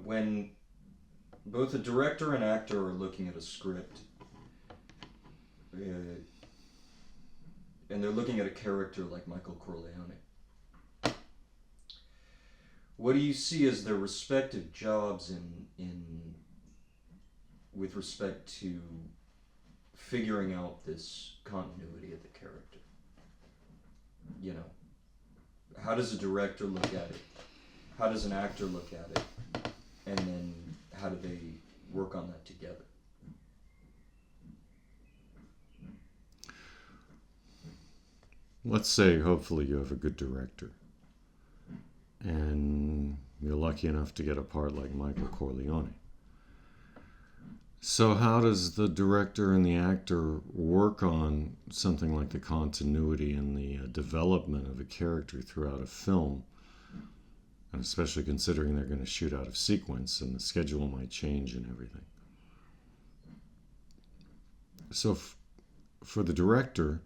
when both a director and actor are looking at a script, uh, and they're looking at a character like Michael Corleone, what do you see as their respective jobs in with respect to figuring out this continuity of the character? You know, how does a director look at it? How does an actor look at it? And then how do they work on that together? Let's say, hopefully, you have a good director, and you're lucky enough to get a part like Michael Corleone. So, how does the director and the actor work on something like the continuity and the development of a character throughout a film? And especially considering they're going to shoot out of sequence and the schedule might change and everything. So, for the director,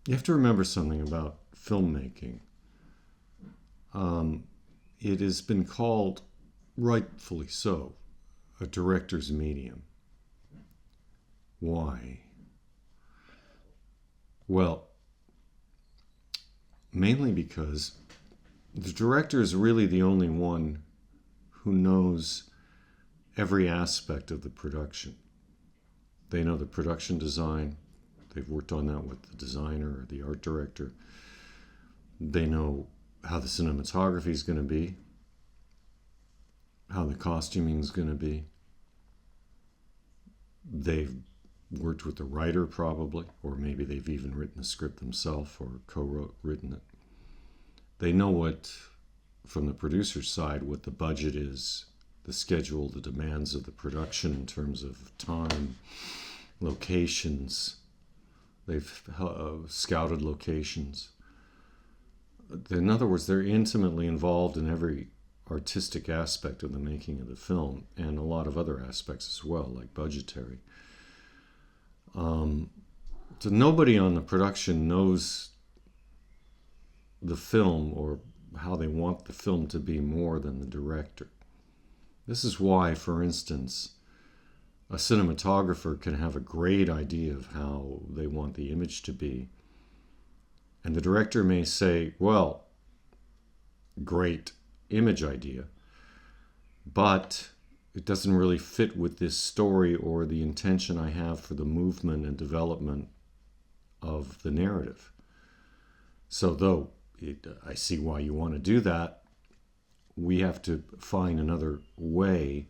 you have to remember something about filmmaking. It has been called, rightfully so, a director's medium. Why? Well, mainly because the director is really the only one who knows every aspect of the production. They know the production design. They've worked on that with the designer or the art director. They know how the cinematography is going to be, how the costuming is going to be. They've worked with the writer probably, or maybe they've even written the script themselves or written it. They know what, from the producer's side, what the budget is, the schedule, the demands of the production in terms of time, locations. They've scouted locations. In other words, they're intimately involved in every artistic aspect of the making of the film, and a lot of other aspects as well, like budgetary. So nobody on the production knows the film or how they want the film to be more than the director. This is why, for instance, a cinematographer can have a great idea of how they want the image to be, and the director may say, well, great image idea, but it doesn't really fit with this story or the intention I have for the movement and development of the narrative. So though I see why you want to do that, we have to find another way.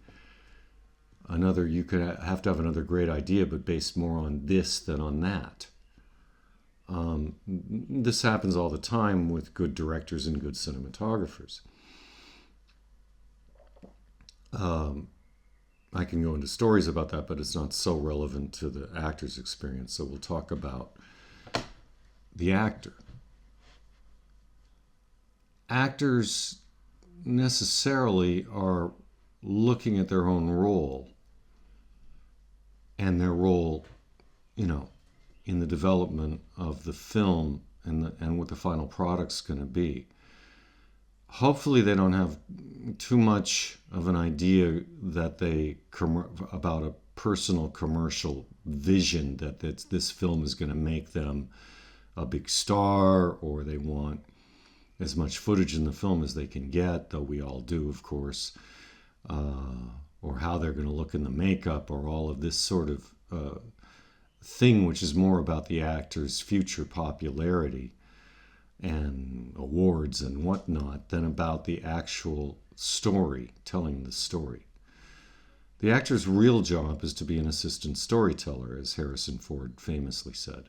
You could have to have another great idea, but based more on this than on that. This happens all the time with good directors and good cinematographers. I can go into stories about that, but it's not so relevant to the actor's experience. So we'll talk about the actor. Actors necessarily are looking at their own role and their role, in the development of the film and what the final product's going to be. Hopefully they don't have too much of an idea that about a personal commercial vision that this film is going to make them a big star, or they want as much footage in the film as they can get, though we all do, of course, or how they're going to look in the makeup, or all of this sort of thing, which is more about the actor's future popularity and awards and whatnot than about the actual story, telling the story. The actor's real job is to be an assistant storyteller, as Harrison Ford famously said.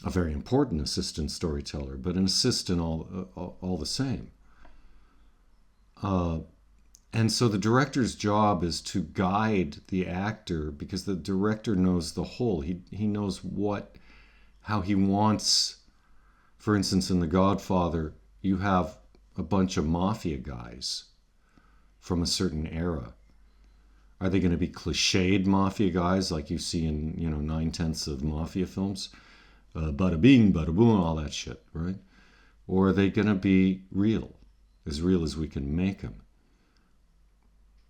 A very important assistant storyteller, but an assistant all the same. And so the director's job is to guide the actor, because the director knows the whole. He knows how he wants. For instance, in The Godfather, you have a bunch of mafia guys from a certain era. Are they going to be cliched mafia guys like you see in 9/10 of mafia films? Bada bing, bada boom, all that shit, right? Or are they going to be real as we can make them?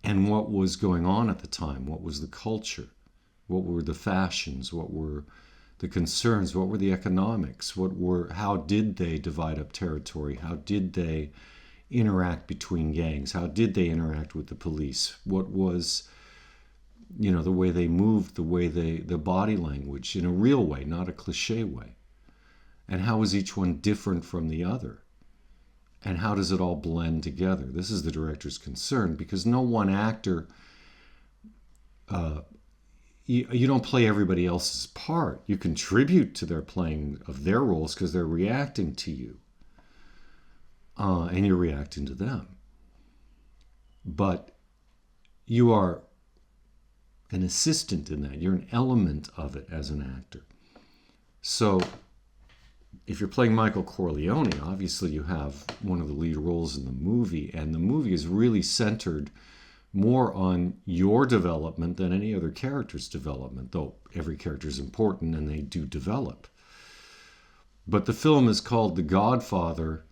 And what was going on at the time? What was the culture? What were the fashions? What were the concerns? What were the economics? How did they divide up territory? How did they interact between gangs? How did they interact with the police? What was, the way they moved, the body language in a real way, not a cliche way? And how was each one different from the other? And how does it all blend together? This is the director's concern, because no one actor, you don't play everybody else's part. You contribute to their playing of their roles because they're reacting to you. And you're reacting to them. But you are an assistant in that. You're an element of it as an actor. So if you're playing Michael Corleone, obviously you have one of the lead roles in the movie, and the movie is really centered more on your development than any other character's development, though every character is important and they do develop. But the film is called The Godfather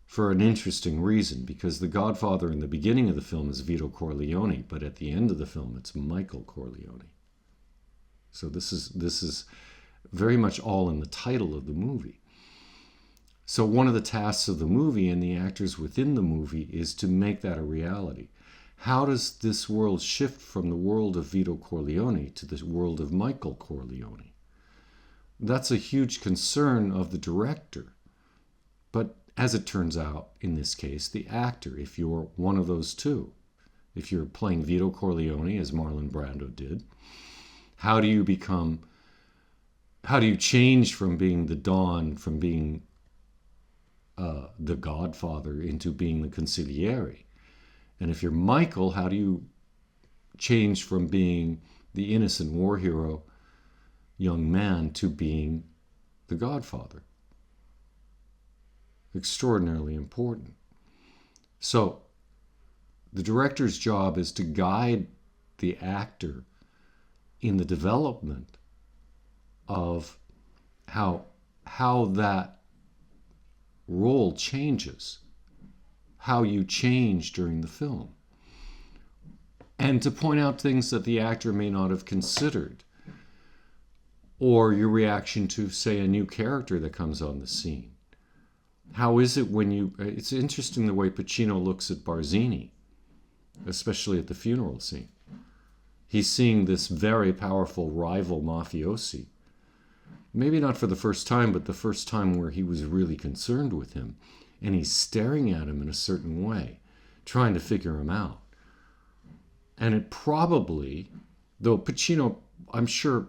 for an interesting reason, because the Godfather in the beginning of the film is Vito Corleone, but at the end of the film it's Michael Corleone. So this is very much all in the title of the movie. So one of the tasks of the movie and the actors within the movie is to make that a reality. How does this world shift from the world of Vito Corleone to the world of Michael Corleone? That's a huge concern of the director. But as it turns out, in this case, the actor, if you're one of those two, if you're playing Vito Corleone, as Marlon Brando did, how do you change from being the Don, from being the Godfather, into being the Consigliere? And if you're Michael, how do you change from being the innocent war hero young man to being the Godfather? Extraordinarily important. So the director's job is to guide the actor in the development of how that role changes, how you change during the film, and to point out things that the actor may not have considered, or your reaction to, say, a new character that comes on the scene. How is it it's interesting the way Pacino looks at Barzini, especially at the funeral scene. He's seeing this very powerful rival mafiosi, maybe not for the first time, but the first time where he was really concerned with him. And he's staring at him in a certain way, trying to figure him out. And it probably, though Pacino, I'm sure,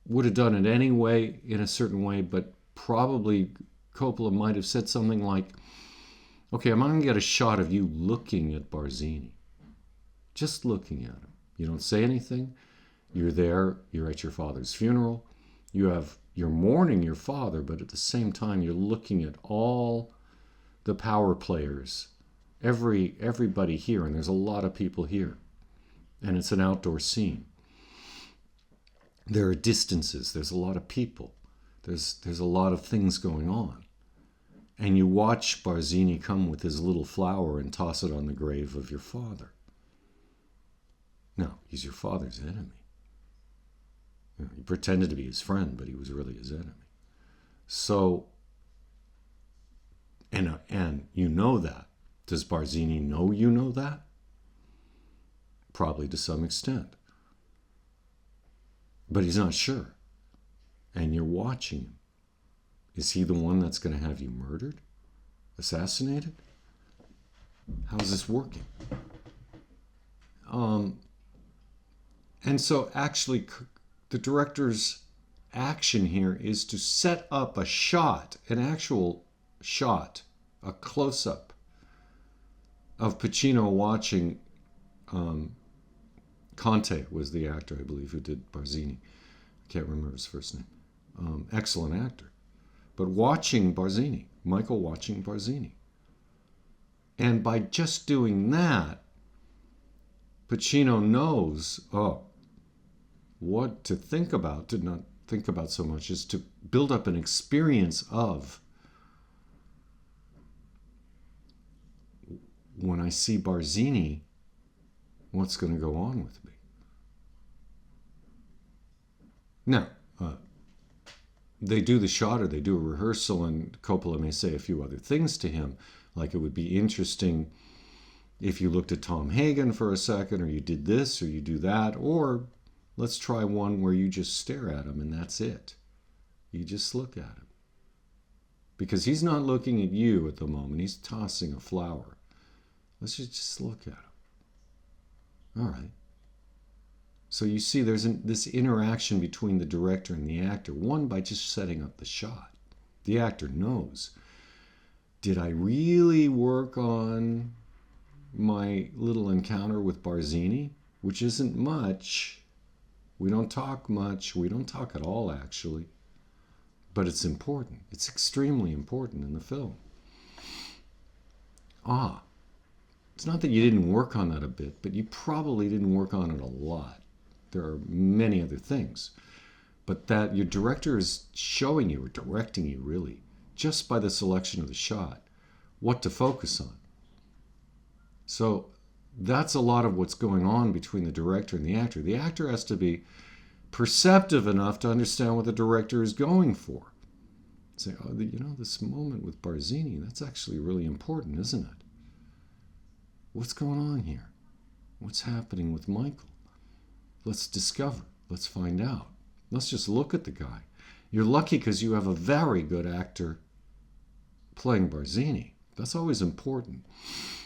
would have done it anyway in a certain way, but probably Coppola might have said something like, okay, I'm going to get a shot of you looking at Barzini. Just looking at him. You don't say anything. You're there. You're at your father's funeral. You're mourning your father, but at the same time, you're looking at all the power players, everybody here, and there's a lot of people here. And it's an outdoor scene. There are distances. There's a lot of people. There's a lot of things going on. And you watch Barzini come with his little flower and toss it on the grave of your father. No, he's your father's enemy. He pretended to be his friend, but he was really his enemy. So, and you know that. Does Barzini know you know that? Probably to some extent. But he's not sure. And you're watching him. Is he the one that's going to have you murdered? Assassinated? How's this working? And so actually, the director's action here is to set up a shot, an actual shot, a close-up of Pacino watching. Conte was the actor, I believe, who did Barzini. I can't remember his first name. Excellent actor. But watching Barzini, Michael watching Barzini. And by just doing that, Pacino knows, what to think about, to not think about so much, is to build up an experience of when I see Barzini, what's going to go on with me? Now, they do the shot or they do a rehearsal, and Coppola may say a few other things to him, like it would be interesting if you looked at Tom Hagen for a second, or you did this, or you do that, or let's try one where you just stare at him and that's it. You just look at him. Because he's not looking at you at the moment. He's tossing a flower. Let's just look at him. All right. So you see there's this interaction between the director and the actor. One, by just setting up the shot. The actor knows, did I really work on my little encounter with Barzini? Which isn't much. We don't talk much. We don't talk at all, actually. But it's important. It's extremely important in the film. It's not that you didn't work on that a bit, but you probably didn't work on it a lot. There are many other things. But that your director is showing you, or directing you really, just by the selection of the shot, what to focus on. So that's a lot of what's going on between the director and the actor. The actor has to be perceptive enough to understand what the director is going for. Say, this moment with Barzini, that's actually really important, isn't it? What's going on here? What's happening with Michael? Let's discover. Let's find out. Let's just look at the guy. You're lucky because you have a very good actor playing Barzini. That's always important.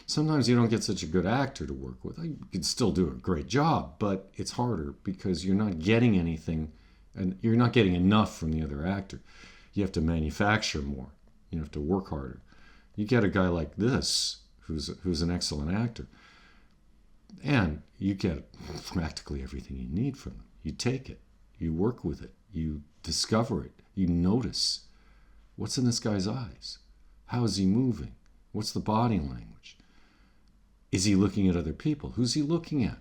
Sometimes you don't get such a good actor to work with. You can still do a great job, but it's harder because you're not getting anything, and you're not getting enough from the other actor. You have to manufacture more. You have to work harder. You get a guy like this, who's an excellent actor, and you get practically everything you need from them. You take it. You work with it. You discover it. You notice. What's in this guy's eyes? How is he moving? What's the body language? Is he looking at other people? Who's he looking at?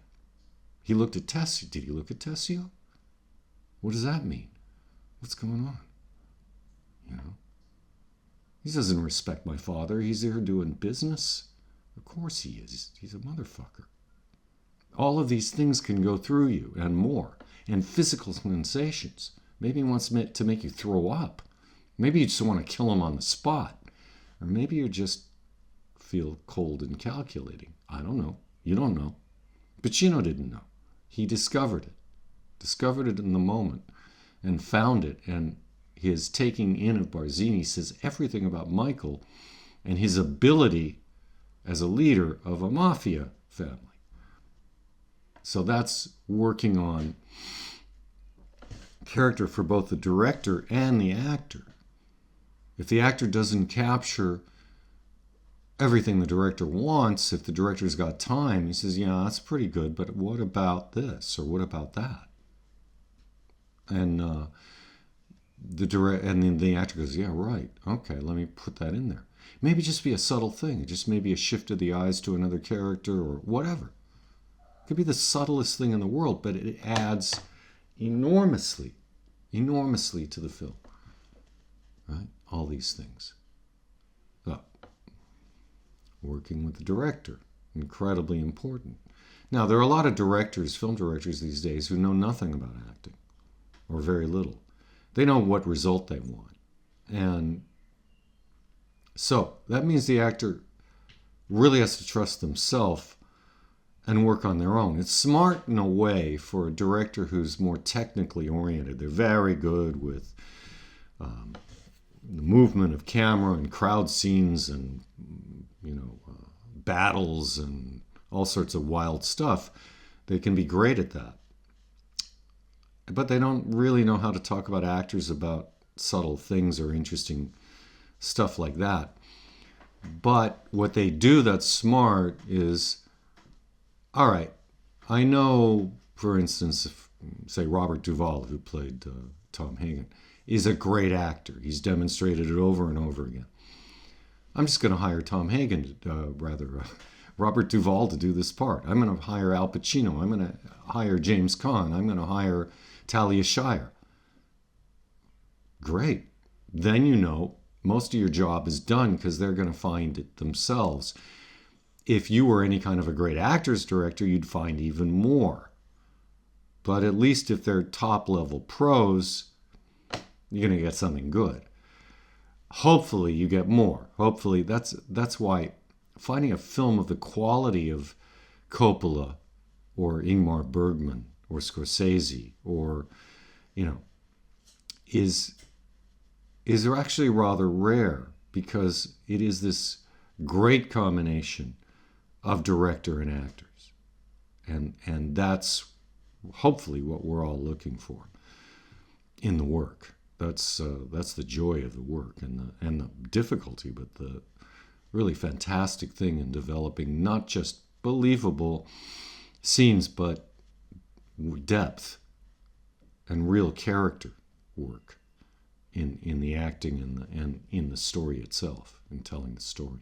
He looked at Tessio. Did he look at Tessio? What does that mean? What's going on? He doesn't respect my father. He's there doing business. Of course he is. He's a motherfucker. All of these things can go through you and more. And physical sensations. Maybe he wants to make you throw up. Maybe you just want to kill him on the spot. Or maybe you just feel cold and calculating. I don't know. You don't know. Pacino didn't know. He discovered it. Discovered it in the moment. And found it. And his taking in of Barzini says everything about Michael and his ability as a leader of a mafia family. So that's working on character for both the director and the actor. If the actor doesn't capture everything the director wants, if the director's got time, he says, yeah, that's pretty good, but what about this or what about that? And then the actor goes, yeah, right. Okay, let me put that in there. Maybe just be a subtle thing. Just maybe a shift of the eyes to another character or whatever. It could be the subtlest thing in the world, but it adds enormously to the film. Right? All these things. So, working with the director, incredibly important. Now, there are a lot of directors, film directors these days, who know nothing about acting, or very little. They know what result they want. And so that means the actor really has to trust themselves and work on their own. It's smart in a way for a director who's more technically oriented. They're very good with the movement of camera and crowd scenes and battles and all sorts of wild stuff. They can be great at that. But they don't really know how to talk about actors, about subtle things or interesting stuff like that. But what they do that's smart is, all right, I know, for instance, if, say Robert Duvall, who played Tom Hagen, is a great actor. He's demonstrated it over and over again. I'm just going to hire Tom Hagen, Robert Duvall to do this part. I'm going to hire Al Pacino. I'm going to hire James Caan. I'm going to hire Talia Shire. Great. Then most of your job is done because they're going to find it themselves. if you were any kind of a great actors director, you'd find even more. But at least if they're top level pros, you're going to get something good. Hopefully you get more. Hopefully that's why finding a film of the quality of Coppola or Ingmar Bergman or Scorsese or, is actually rather rare, because it is this great combination of director and actors. And that's hopefully what we're all looking for in the work. That's the joy of the work and the difficulty, but the really fantastic thing in developing not just believable scenes, but depth and real character work in the acting and in the story itself, in telling the story.